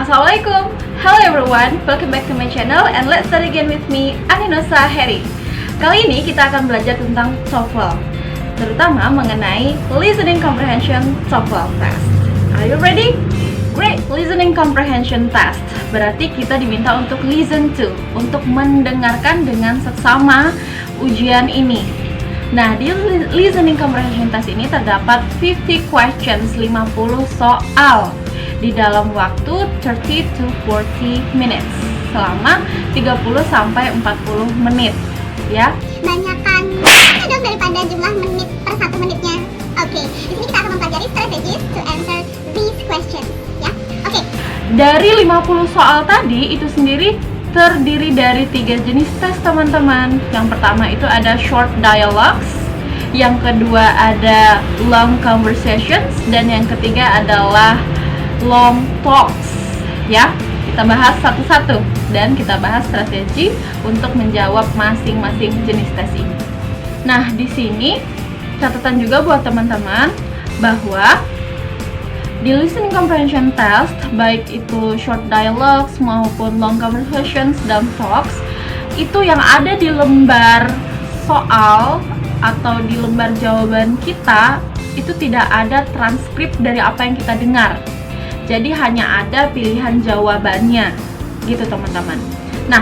Assalamualaikum, hello everyone, welcome back to my channel and let's start again with me, Aninosa Heri. Kali ini kita akan belajar tentang TOEFL, terutama mengenai Listening Comprehension TOEFL Test. Are you ready? Great, Listening Comprehension Test berarti kita diminta untuk listen to, untuk mendengarkan dengan seksama ujian ini. Nah, di Listening Comprehension Test ini terdapat 50 questions, 50 soal di dalam waktu 30 to 40 minutes, selama 30 sampai 40 menit ya. Banyakan dong daripada jumlah menit per 1 menitnya. Oke, di sini kita akan mempelajari strategies to answer these questions ya. Oke. Dari 50 soal tadi itu sendiri terdiri dari 3 jenis tes teman-teman. Yang pertama itu ada short dialogues, yang kedua ada long conversations, dan yang ketiga adalah long talks ya. Kita bahas satu-satu dan kita bahas strategi untuk menjawab masing-masing jenis tes ini. Nah, di sini catatan juga buat teman-teman bahwa di listening comprehension test, baik itu short dialogues maupun long conversations dan talks, itu yang ada di lembar soal atau di lembar jawaban kita itu tidak ada transkrip dari apa yang kita dengar. Jadi hanya ada pilihan jawabannya gitu teman-teman. Nah,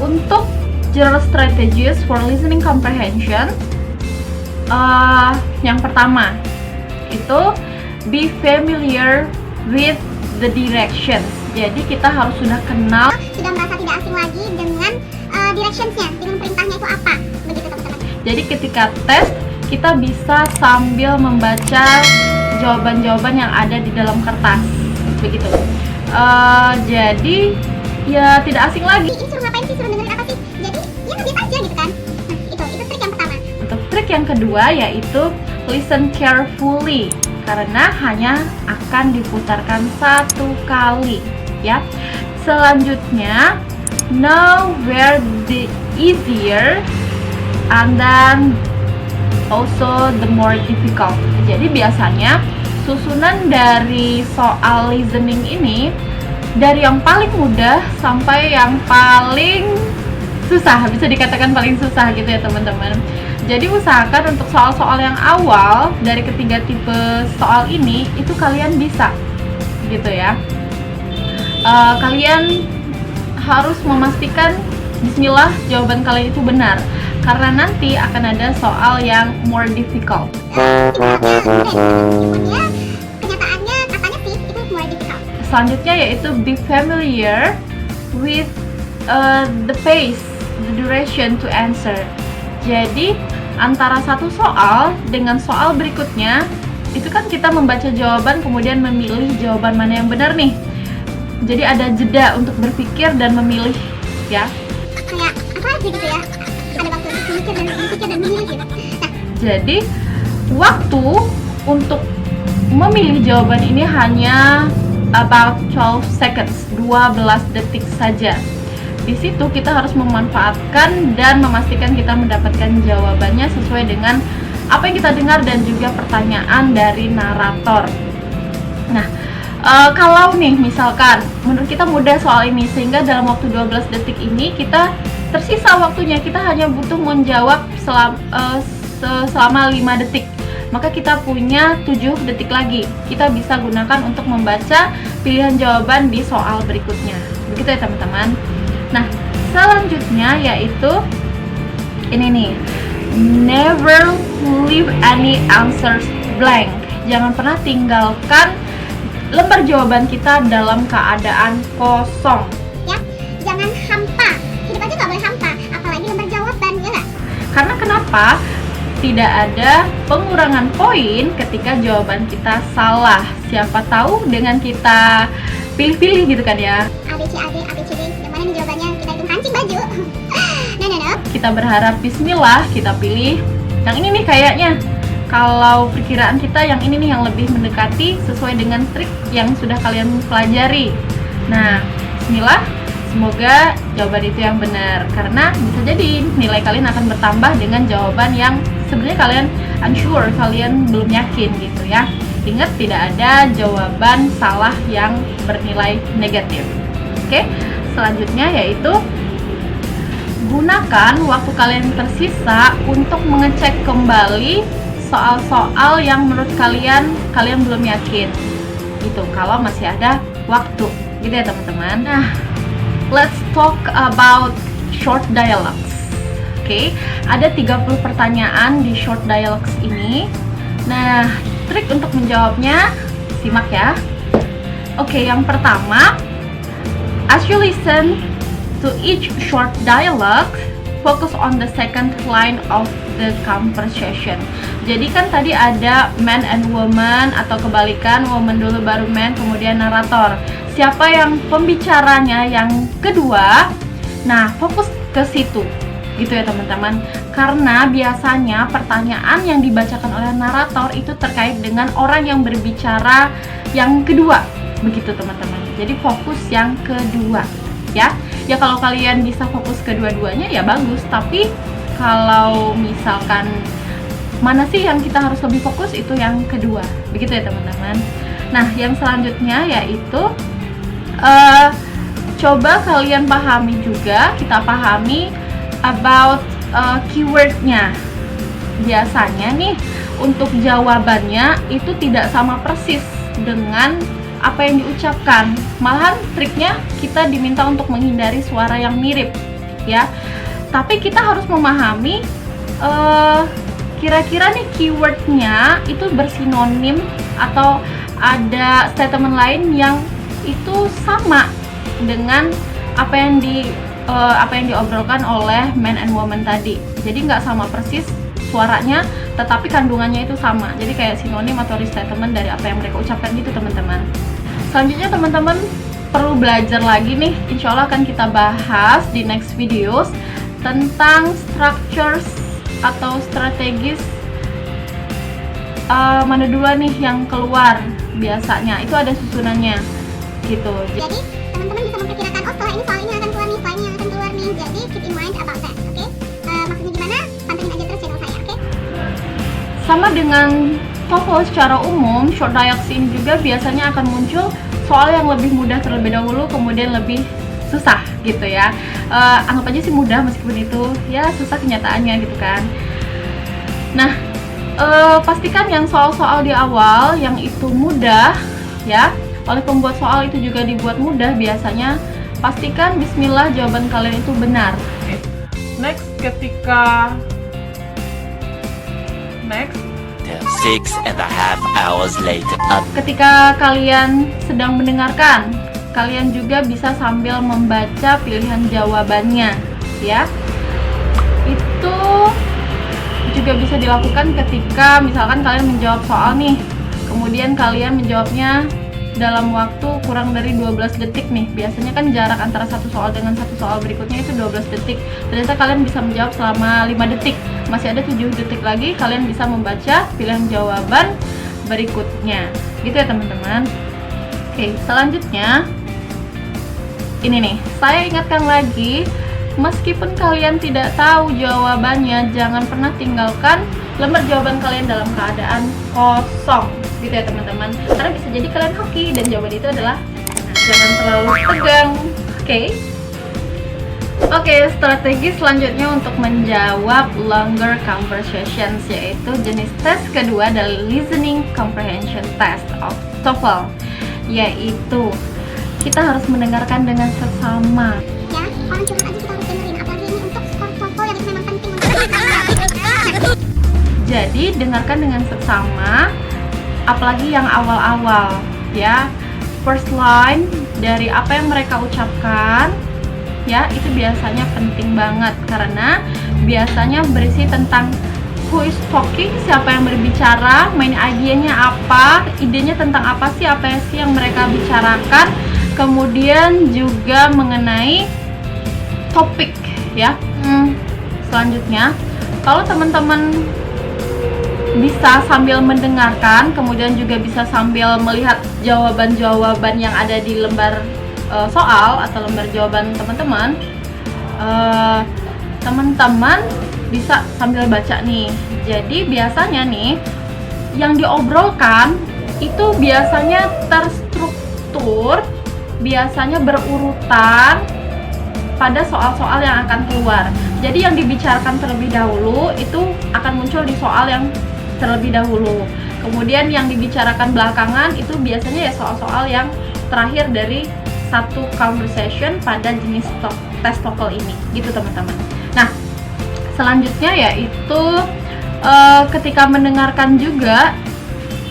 untuk general strategies for listening comprehension, yang pertama itu be familiar with the directions. Jadi kita harus sudah kenal, Sudah merasa tidak asing lagi dengan directions-nya, dengan perintahnya itu apa, begitu teman-teman. jadi ketika tes kita bisa sambil membaca jawaban-jawaban yang ada di dalam kertas begitu. Jadi ya tidak asing lagi. Ini suruh ngapain sih, suruh dengerin apa sih? Jadi ya ngebias aja gitu kan. Nah, itu trik yang pertama. Untuk trik yang kedua yaitu listen carefully, karena hanya akan diputarkan satu kali ya. Selanjutnya, know where the easier and then also the more difficult. Jadi biasanya susunan dari soal listening ini dari yang paling mudah sampai yang paling susah, bisa dikatakan paling susah gitu ya teman-teman. Jadi usahakan untuk soal-soal yang awal dari ketiga tipe soal ini itu kalian bisa gitu ya. Kalian harus memastikan bismillah jawaban kalian itu benar, karena nanti akan ada soal yang more difficult. Kenyataannya katanya sih itu more difficult. Selanjutnya yaitu be familiar with the pace, the duration to answer. Jadi antara satu soal dengan soal berikutnya itu kan kita membaca jawaban kemudian memilih jawaban mana yang benar nih. Jadi ada jeda untuk berpikir dan memilih ya. Kayak apa aja gitu ya, ada waktu untuk memikir dan memilih gitu. Nah, jadi waktu untuk memilih jawaban ini hanya about 12 seconds, 12 detik saja. Di situ kita harus memanfaatkan dan memastikan kita mendapatkan jawabannya sesuai dengan apa yang kita dengar dan juga pertanyaan dari narator. Nah, kalau nih misalkan menurut kita mudah soal ini sehingga dalam waktu 12 detik ini kita tersisa waktunya kita hanya butuh menjawab selama 5 detik, maka kita punya 7 detik lagi. Kita bisa gunakan untuk membaca pilihan jawaban di soal berikutnya. Begitu ya teman-teman. Nah, selanjutnya yaitu ini nih, never leave any answers blank. Jangan pernah tinggalkan lembar jawaban kita dalam keadaan kosong ya, jangan hampa. Hidup aja nggak boleh hampa, apalagi lembar jawaban ya nggak? karena kenapa? Tidak ada pengurangan poin ketika jawaban kita salah. Siapa tahu dengan kita pilih-pilih gitu kan ya, ABCD, yang mana nih jawabannya, kita hitung kancing baju. No. kita berharap bismillah, kita pilih yang ini nih kayaknya. Kalau perkiraan kita yang ini nih yang lebih mendekati sesuai dengan trik yang sudah kalian pelajari. Nah, bismillah, semoga jawaban itu yang benar, karena bisa jadi nilai kalian akan bertambah dengan jawaban yang sebenarnya kalian unsure, kalian belum yakin gitu ya. Ingat, tidak ada jawaban salah yang bernilai negatif. Oke, selanjutnya yaitu gunakan waktu kalian tersisa untuk mengecek kembali soal-soal yang menurut kalian belum yakin. Gitu, kalau masih ada waktu. Gitu ya teman-teman. Nah, let's talk about short dialogues. Oke, ada 30 pertanyaan di short dialogues ini. Nah, trik untuk menjawabnya, simak ya. Oke, yang pertama, as you listen to each short dialogue, focus on the second line of the conversation. Jadi kan tadi ada man and woman, atau kebalikan, woman dulu baru man, kemudian narator. Siapa yang pembicaranya yang kedua? Nah, fokus ke situ. Gitu ya teman-teman. Karena biasanya pertanyaan yang dibacakan oleh narator itu terkait dengan orang yang berbicara yang kedua. Begitu teman-teman. Jadi fokus yang kedua, ya. Ya kalau kalian bisa fokus kedua-duanya ya bagus, tapi kalau misalkan mana sih yang kita harus lebih fokus, itu yang kedua. Begitu ya teman-teman. Nah, yang selanjutnya yaitu coba kalian pahami juga, kita pahami about keywordnya. Biasanya nih untuk jawabannya itu tidak sama persis dengan apa yang diucapkan. Malahan triknya kita diminta untuk menghindari suara yang mirip, ya. Tapi kita harus memahami kira-kira nih keywordnya itu bersinonim atau ada statement lain yang itu sama dengan apa yang diobrolkan oleh man and woman tadi. Jadi nggak sama persis suaranya, tetapi kandungannya itu sama. Jadi kayak sinonim atau restatement dari apa yang mereka ucapkan gitu teman-teman. Selanjutnya teman-teman perlu belajar lagi nih. Insya Allah akan kita bahas di next videos tentang structures atau strategis mana dua nih yang keluar. Biasanya itu ada susunannya gitu. Jadi teman-teman bisa memperkirakan, oh setelah ini soal ini akan keluar nih, soal ini akan keluar nih. Jadi keep in mind about that, oke? Maksudnya gimana? Pantengin aja terus channel saya, oke? Sama dengan TOEFL secara umum, short dialogues ini juga biasanya akan muncul soal yang lebih mudah terlebih dahulu, kemudian lebih susah gitu ya. Anggap aja sih mudah meskipun itu ya susah kenyataannya gitu kan. Nah, pastikan yang soal-soal di awal yang itu mudah ya. Oleh pembuat soal itu juga dibuat mudah biasanya. Pastikan bismillah jawaban kalian itu benar. Next, 6.5 hours later. Ketika kalian sedang mendengarkan, kalian juga bisa sambil membaca pilihan jawabannya, ya. Itu juga bisa dilakukan ketika misalkan kalian menjawab soal nih, kemudian kalian menjawabnya dalam waktu kurang dari 12 detik nih. Biasanya kan jarak antara satu soal dengan satu soal berikutnya itu 12 detik. Ternyata kalian bisa menjawab selama 5 detik. Masih ada 7 detik lagi kalian bisa membaca pilihan jawaban berikutnya. Gitu ya teman-teman. Oke, selanjutnya ini nih, saya ingatkan lagi, meskipun kalian tidak tahu jawabannya, jangan pernah tinggalkan lembar jawaban kalian dalam keadaan kosong. Gitu ya teman-teman, karena bisa jadi kalian hoki dan jawaban itu adalah jangan terlalu tegang. Oke, strategi selanjutnya untuk menjawab longer conversations yaitu jenis tes kedua dari listening comprehension test of TOEFL, yaitu kita harus mendengarkan dengan seksama. Ya, orang curhat aja kita harus dengerin, apalagi ini untuk skor TOEFL yang memang penting. Jadi dengarkan dengan seksama, apalagi yang awal-awal ya, first line dari apa yang mereka ucapkan ya, itu biasanya penting banget karena biasanya berisi tentang who is talking, siapa yang berbicara, main idenya apa, idenya tentang apa sih yang mereka bicarakan, kemudian juga mengenai topik ya. Selanjutnya, kalau teman-teman bisa sambil mendengarkan, kemudian juga bisa sambil melihat jawaban-jawaban yang ada di lembar soal atau lembar jawaban teman-teman, teman-teman bisa sambil baca nih. Jadi biasanya nih yang diobrolkan itu biasanya terstruktur, biasanya berurutan pada soal-soal yang akan keluar. Jadi yang dibicarakan terlebih dahulu itu akan muncul di soal yang terlebih dahulu. Kemudian yang dibicarakan belakangan itu biasanya ya soal-soal yang terakhir dari satu conversation pada jenis tes TOEFL ini, gitu teman-teman. Nah, selanjutnya yaitu ketika mendengarkan juga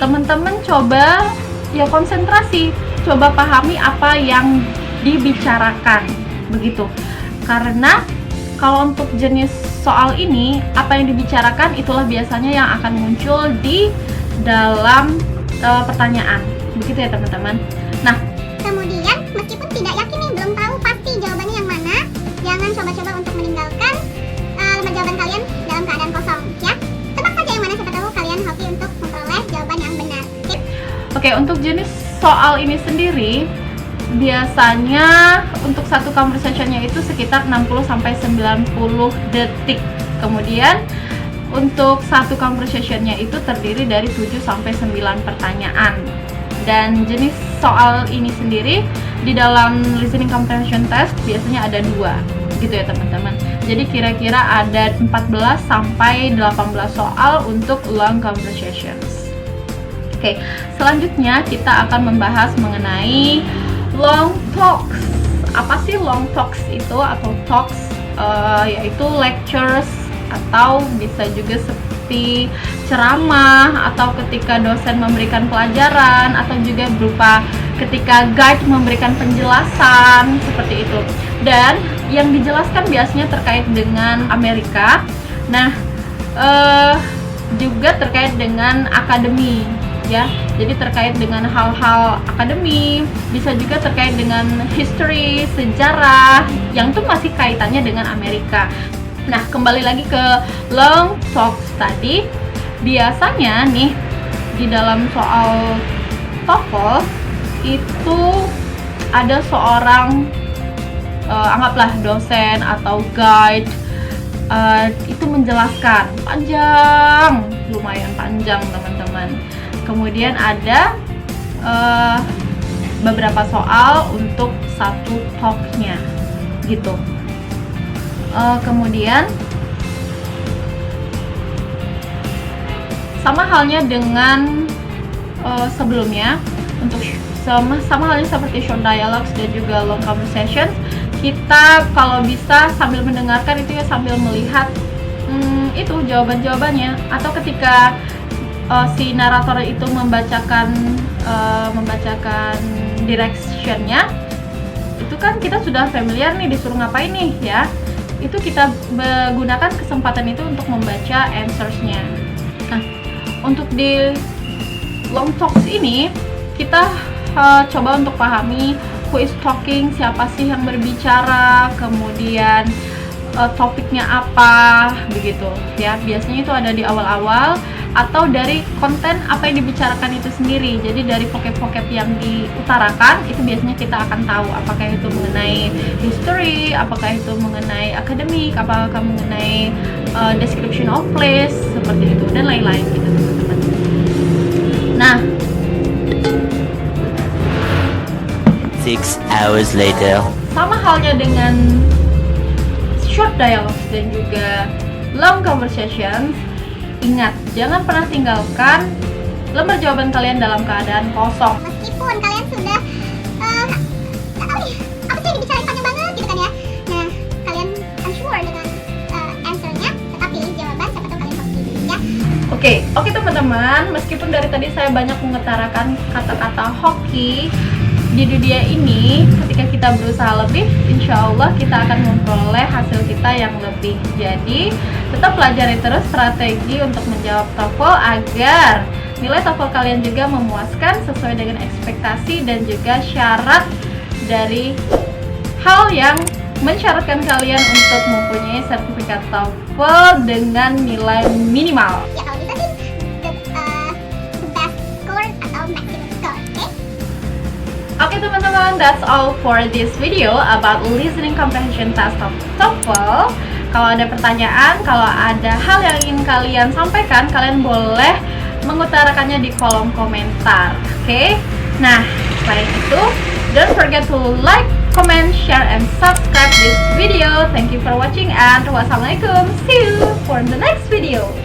teman-teman coba ya konsentrasi, coba pahami apa yang dibicarakan, begitu. Karena kalau untuk jenis soal ini, apa yang dibicarakan itulah biasanya yang akan muncul di dalam pertanyaan, begitu ya teman-teman. Nah, Kemudian, meskipun tidak yakin nih, belum tahu pasti jawabannya yang mana, jangan coba-coba untuk meninggalkan lembar jawaban kalian dalam keadaan kosong, ya. Tebak saja yang mana, siapa tahu kalian hoki untuk memperoleh jawaban yang benar. oke, untuk jenis soal ini sendiri, biasanya untuk satu conversation-nya itu sekitar 60-90 detik. Kemudian, untuk satu conversation-nya itu terdiri dari 7-9 pertanyaan. Dan jenis soal ini sendiri di dalam listening comprehension test biasanya ada 2, gitu ya teman-teman. Jadi kira-kira ada 14-18 soal untuk long conversations. Oke, selanjutnya kita akan membahas mengenai long talks. Apa sih long talks itu atau talks? Yaitu lectures atau bisa juga seperti ceramah atau ketika dosen memberikan pelajaran atau juga berupa ketika guide memberikan penjelasan seperti itu. Dan yang dijelaskan biasanya terkait dengan Amerika. Nah, juga terkait dengan akademi, ya. Jadi terkait dengan hal-hal akademi, bisa juga terkait dengan history, sejarah yang itu masih kaitannya dengan Amerika. Nah, kembali lagi ke long talks tadi. Biasanya nih di dalam soal TOEFL itu ada seorang anggaplah dosen atau guide itu menjelaskan panjang, lumayan panjang teman-teman. Kemudian ada beberapa soal untuk satu talk-nya gitu. Kemudian sama halnya dengan sebelumnya, untuk sama halnya seperti short dialogues dan juga long conversation, kita kalau bisa sambil mendengarkan itu ya sambil melihat itu jawaban-jawabannya, atau ketika si narator itu membacakan directionnya, itu kan kita sudah familiar nih disuruh ngapain nih ya, itu kita menggunakan kesempatan itu untuk membaca answers-nya. Nah, untuk di long talks ini kita coba untuk pahami who is talking, siapa sih yang berbicara, kemudian topiknya apa, begitu ya. Biasanya itu ada di awal-awal atau dari konten apa yang dibicarakan itu sendiri. Jadi dari vocab-vocab yang diutarakan itu biasanya kita akan tahu apakah itu mengenai history, apakah itu mengenai akademik, apakah mengenai description of place, seperti itu dan lain-lain gitu teman-teman. Nah, 6 hours later. sama halnya dengan short dialogues dan juga long conversations, ingat, jangan pernah tinggalkan lembar jawaban kalian dalam keadaan kosong. Meskipun kalian sudah nggak tahu nih apa sih yang dibicarain panjang banget gitu kan ya. Nah, kalian unsure dengan answernya, tetap pilih jawaban, siapa tahu kalian hoki ya. Oke teman-teman, meskipun dari tadi saya banyak mengutarakan kata-kata hoki, di dunia ini ketika kita berusaha lebih, insya Allah kita akan memperoleh hasil kita yang lebih. Jadi tetap pelajari terus strategi untuk menjawab TOEFL agar nilai TOEFL kalian juga memuaskan sesuai dengan ekspektasi dan juga syarat dari hal yang mensyaratkan kalian untuk mempunyai sertifikat TOEFL dengan nilai minimal. Ya kalau bisa sih the best score atau maximum score, oke? Oke teman-teman, that's all for this video about listening comprehension test of TOEFL. Kalau ada pertanyaan, kalau ada hal yang ingin kalian sampaikan, kalian boleh mengutarakannya di kolom komentar. Oke? Nah, selain itu, don't forget to like, comment, share, and subscribe this video. Thank you for watching and wassalamualaikum. See you for the next video.